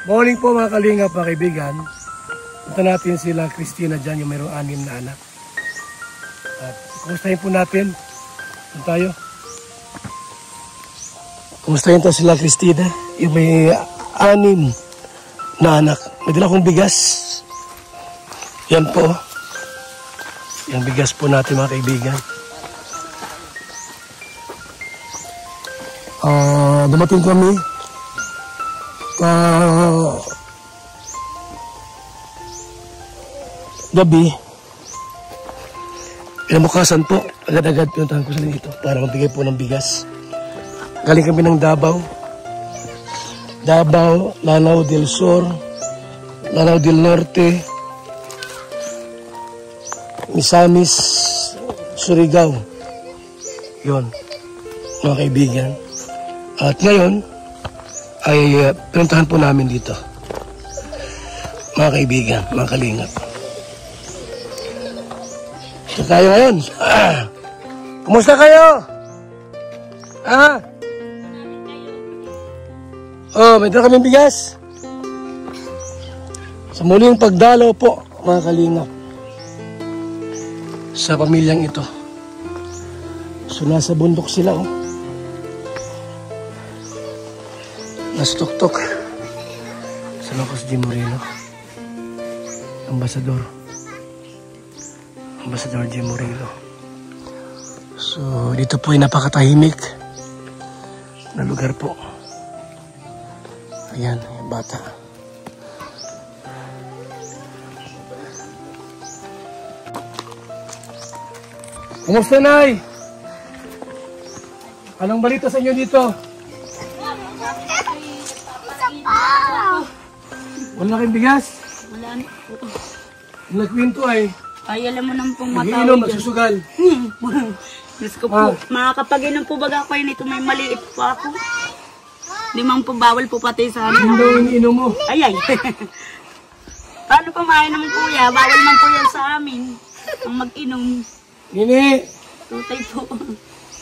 Morning po mga kalingap, mga kaibigan. Punta natin sila Christina dyan, yung mayroong 6 na anak. At kumustahin po natin. Punta tayo. Kumustahin to sila Christina, yung may 6 na anak. May dala kong bigas. Yan po. Yung bigas po natin mga kaibigan. Dumating kami. Gabi, pinabukasan po, agad-agad pinuntahan ko sila dito para magbigay po ng bigas. Galing kami ng Davao, Lanao del Sur, Lanao del Norte, Misamis, Surigao. Yun, mga kaibigan. At ngayon, ay pinuntahan po namin dito. Mga kaibigan, mga kalingap. Ito tayo ngayon. Kumusta kayo? May dala kaming bigas. Sa muling pagdalaw po, mga kalingap, sa pamilyang ito. So nasa bundok sila, Nasa tuktok. Sa Locos de Moreno. Ambassador de Moreno. So, dito po ay napakatahimik na lugar po. Ayan, yung bata. Kumusta, Nay? Anong balita sa inyo dito? Wala kayong bigas? Wala na po. Nagkwento ay. Ay, alam mo nang pong matawid. Nag-iinom, nagsusugal. Diyos ko po. Makakapag-inom po baga ko yun. Ito may maliit pa ako. Limang po bawal po pati sa amin. Ano daw iniinom mo? Ay. Paano pa mainom kuya? Bawal man po yan sa amin. Ang mag-inom. Nini! Tutay po.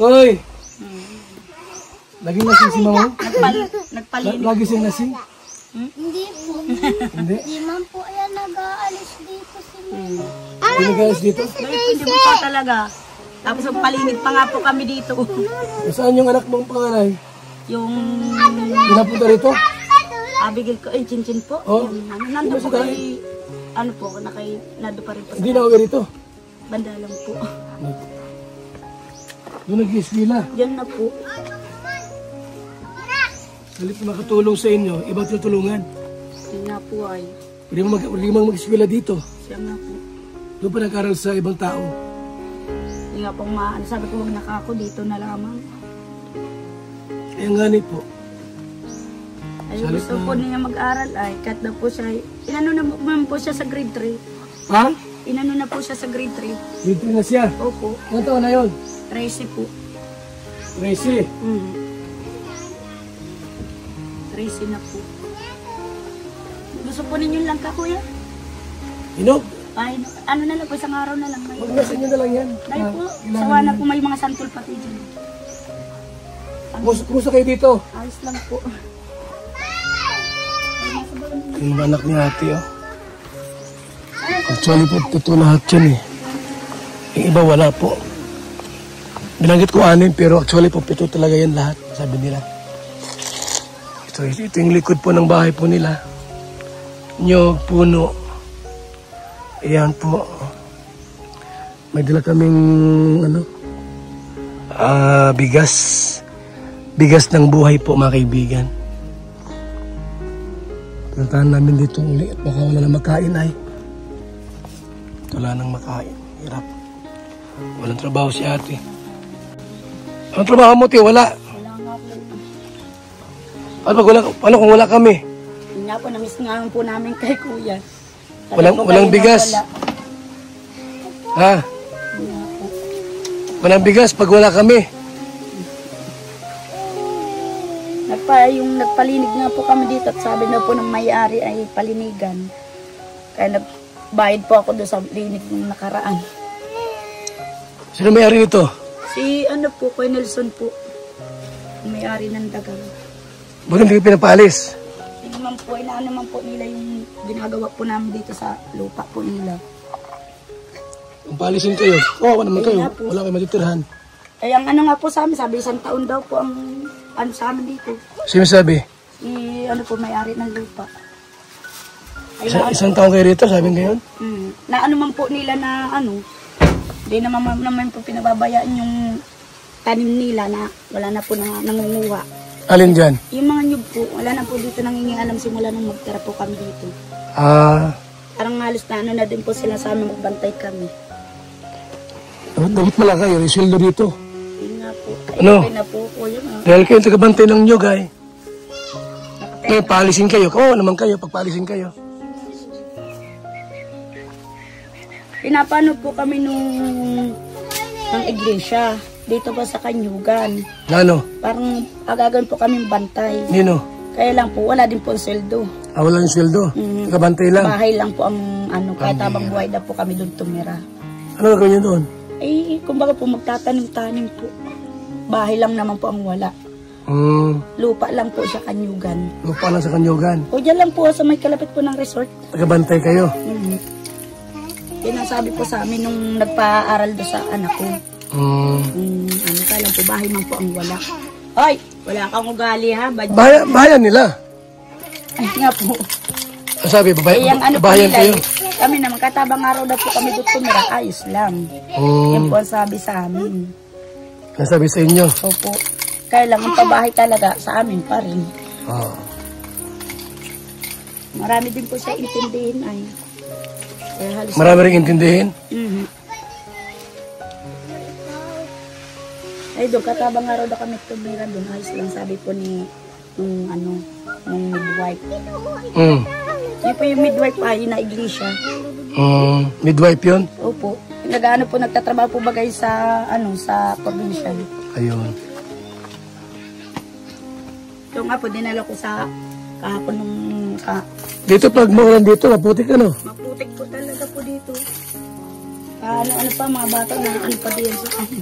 Hoy! Laging lasing si Mama? Nagpalinig. Lagi siyang lasing? Hindi po. Hindi? Hindi man po yan nag-aalis dito si Mama. Hindi nag-aalis dito? Hindi po pa talaga. Tapos palinig pa nga po kami dito. Saan yung anak mong panganay? Yung... Pinapunta rito? Abigil ko, chinchin po. Oh. Nando po kay... Ano po, nado pa rin po. Hindi na uwi rito? Banda lang po. Doon nag-iiswila? Diyan na po. Salit na makatulong sa inyo, ibang tutulungan. Diyan na po ay. Pwede mo mag-iswila dito. Siya nga po. Doon pa nag-aral sa ibang tao. Hindi nga po sabi ko huwag nakako dito na lamang. Kaya nga po. Ay gusto po niya mag-aral ay kahit na po siya, inano na po siya sa grade 3. Ha? Inano na po siya sa grade 3. Grade 3 na siya? Opo. Ilan taon na yun? 13 po. 13? 13 na po. Gusto po ninyo lang ka kuya? Inog? Ay, ano na lang po, isang araw na lang. Huwag na sa inyo na lang yan. Ay po, sawa na po may mga santol pati dyan. Kumusta kayo dito? Ayos lang po. Yung anak ni ate, Actually po, totoo lahat yan Yung iba wala po. Binanggit ko 6 pero actually po 7 talaga yan lahat, sabi nila. Ito yung likod po ng bahay po nila. Nyog, puno. Ayan po. May dala kaming bigas. Bigas ng buhay po mga kaibigan. Pinuntahan namin dito ulit. Baka wala na makain ay. Wala nang makain. Hirap. Walang trabaho si ate. Anong trabaho mo, Tio? Wala. Wala nga po. Paano kung wala kami? Yun nga po, namiss nga po namin kay kuya. Walang bigas. Ha? Walang bigas pag wala kami. Yung nagpalinig nga po kami dito at sabi na po ng may-ari ay palinigan. Kaya nagbayad po ako doon sa linig ng nakaraan. Sino may-ari nito? Si po, Kuya Nelson po. May-ari ng dagang. Bakit hindi ka pinapaalis? Hindi man po, inaano naman po nila yung ginagawa po namin dito sa lupa po nila. Kung paalisin kayo, kawawa naman kayo. Ayun nga po. Wala kayo matitirhan. Eh, ang ano nga po sa amin, sabi 1 taon daw po ang ano sa amin dito. Sino sabi? Ano po, may-ari ng lupa. Ay, Isang taon kayo rito, sabi ngayon? Na ano man po nila na ano, hindi naman po pinababayaan yung tanim nila na wala na po nangunguha. Alin dyan? Yung mga nyug po, wala na po dito nangingialam simula nung magtira po kami dito. Parang halos na ano na din po sila sa amin, magbantay kami. Dapat pala kayo, isildo dito. Yun nga po. Ay, Ano? okay na po po yun. Dahil kayo tagabantay ng nyug ay. Eh, paalisin kayo. Kawawa naman kayo pag paalisin kayo. Pinapano po kami ng iglesia dito pa sa Kanyugan. Ano? Parang agagan po kami bantay. Nino? Kaya lang po, wala din po ang sweldo. Wala yung sweldo. Tagabantay lang. Bahay lang po ang ano, kahit habang buhay na po kami doon tumira. Ano gagawin nyo doon? Eh, kumbaga po magtatanim-tanim po. Bahay lang naman po ang wala. Lupa lang po siya Kanyugan. Lupa lang sa Kanyugan. O dyan lang po sa may kalapit po ng resort. Tagabantay kayo. Yun ang sabi po sa amin nung nagpa-aaral do sa anak ko. Ano ka lang po, bahay man po ang wala. Ay, wala kang ugali ha. Bahayan nila. Ay nga po. Sabi, bahayan kayo. Kami naman, katabang araw na po kami doon tumira, ayos lang. Yan po ang sabi sa amin. Nasabi sa inyo? Opo. Kaya lang, ang pabahay talaga sa amin pa rin. Marami din po siya intindihin ay. Marami rin intindihin? Ay doon, katabang araw na kami tumira doon, ayos lang sabi po ni nung midwife. Yun po yung midwife ay na iglesia. Midwife yun? Opo. Nag-ano po, nagtatrabaho po bagay sa sa provincial. Ayun. Ito nga po, dinala ko sa kahapon nung Dito pag maulan dito, maputik ano? maputik po talaga po dito. Ano pa, mga bata na ano pa din sa akin.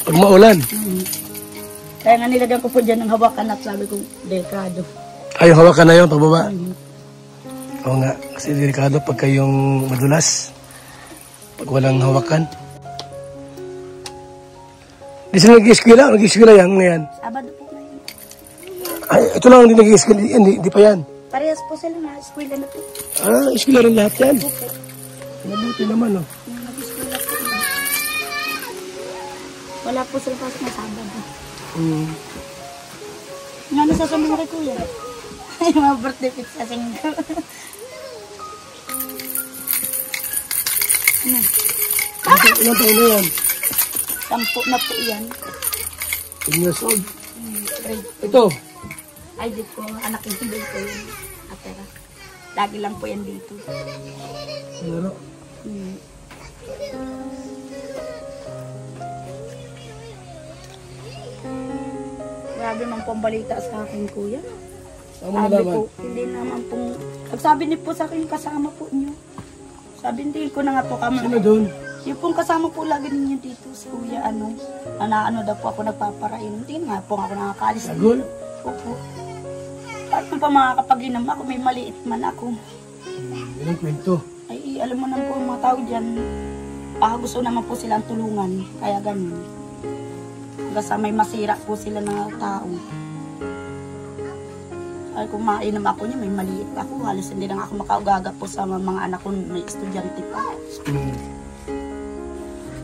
Pag maulan? Kaya nga nilagyan ko po dyan ng hawakan at sabi ko, delikado. Ay, hawakan na yun, pagbaba? Oo nga, kasi delikado pag kayong madulas. Pag walang hawakan. Di sila nag-ieskwila? Nag-ieskwila yan ngayon? Sabado po na yun. Ay, ito lang hindi nag-ieskwila. Hindi pa yan. Parehas po sila na, eskwela na po. Eskwila rin lahat yan. Opo. Mabuti naman, oh. Nag-eskwela po. Wala po sila pasok na sabado. Nga nasa sa mga kuya. Ay, mga birthday pics sa singko. Ilang taon na yan? 10 na po yan. 10 years old. Ito. Ay, di po, anak yung hindi po yun. Atera. Lagi lang po yan dito. Ano? Grabe man po ang balita sa akin, kuya. Saan mo Sabi nalaman? po, hindi naman pong... Nagsabi niyo po sa akin kasama po niyo. Sabi hindi ko na nga po kami. Sino doon? Yung pong kasama po lagi ninyo dito si kuya, ano daw po ako nagpaparain. Hindi nga po ako nakakalis. Sagol? Opo. Paano pa makakapag-inom ako? May maliit man ako. Ilang kwento? Ay, alam mo naman po yung mga tao dyan, gusto naman po silang tulungan. Kaya ganun. Basta may masira po sila ng tao. Ay, kung mainom ako niya, may maliit ako. Halos hindi lang ako makaugaga po sa mga anak ko, may estudyante pa.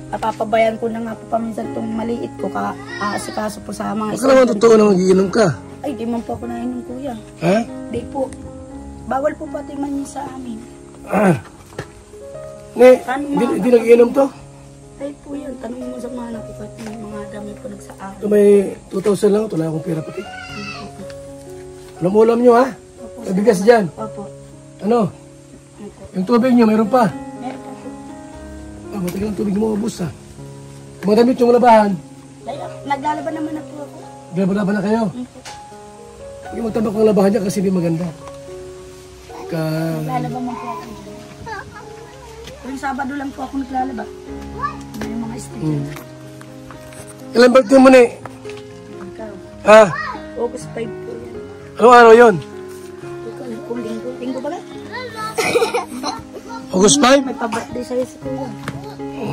Napapabayan ko na nga po paminsan itong maliit ko, asikaso po sa mga Baka naman totoo na mag-iinom ka. Ay, di man po ako nainom, kuya. Ha? Di po. Bawal po pati man yun sa amin. Hindi nag-iinom to? Ay po yan, tanong mo sa mga anak ko kahit may mga dami po nagsaan. Ito may 2,000 lang. Ito na akong pera pati. Ulam-ulam nyo ha? Opo, May bigas dyan. Opo. Ano? Opo. Yung tubig nyo, mayroon pa. Meron pa po. Matagal ang tubig mo mabus ha. Mga damit yung labahan. Ay, naglalaban naman na po ako. Laban na kayo. Huwag yung magtabak ng labahan dyan kasi hindi maganda. Naglalaban man po ako. Yung Sabado lang po ako naglalaba. May mga estudyante. Ilan birthday mo na eh? Ikaw. Ha? August 5 po yan. Anong araw yun? Ikaw, August 5? May pa-birthday sa'yo si Kuya.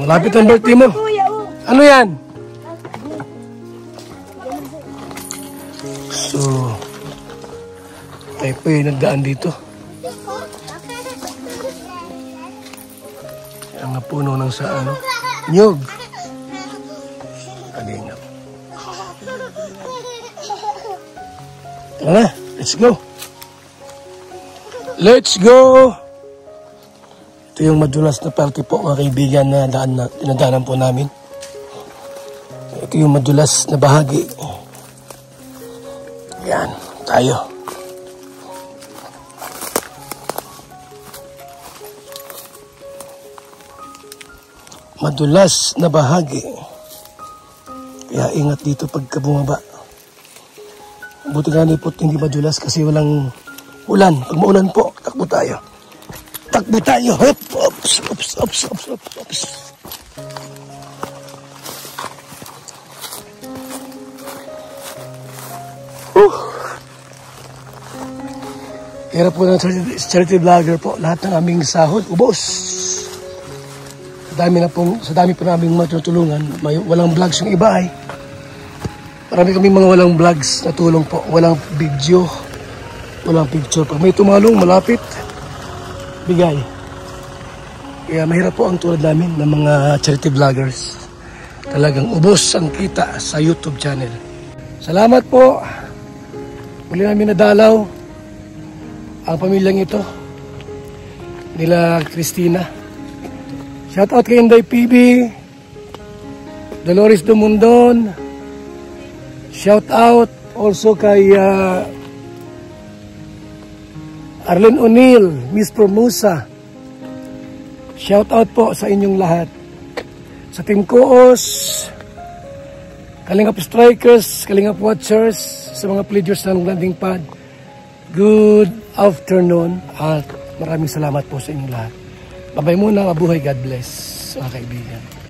Malapit ang birthday mo. Kuya, oh. Ano yan? So, tayo po yung nagdaan dito. Ang napuno ng sa ano? Nyug. Kalingap. Tara na, let's go. Let's go! Ito yung madulas na party po mga kaibigan na dinadaanan po namin. Ito yung madulas na bahagi. Yan, tayo. Madulas na bahagi. Kaya ingat dito pagka bumaba. Buti nga po hindi madulas kasi walang ulan. Pag maulan po, takbo tayo. Takbo tayo. Hop, ops, ops, ops, ops, ops, ops. Kaya po ng charity vlogger po, lahat ng aming sahod, ubos. Sa dami po namin matutulungan. Walang vlogs yung iba ay. Marami kami mga walang vlogs na tulong po. Walang video. Walang picture. Pag may tumalong, malapit, bigay. Kaya mahirap po ang tulad namin ng mga charity vloggers. Talagang ubos ang kita sa YouTube channel. Salamat po. Muli namin nadalaw ang pamilyang ito. Nila Christina. Shout out kay Inday PB. Dolores Dumundon. Shout out also kay Arlene O'Neill, Miss Formosa. Shout out po sa inyong lahat. Sa Team Koos, Kalingap Strikers, Kalingap Watchers, sa mga pledgers ng landing pad. Good afternoon at maraming salamat po sa inyong lahat. Babay muna, mabuhay, God bless, mga kaibigan.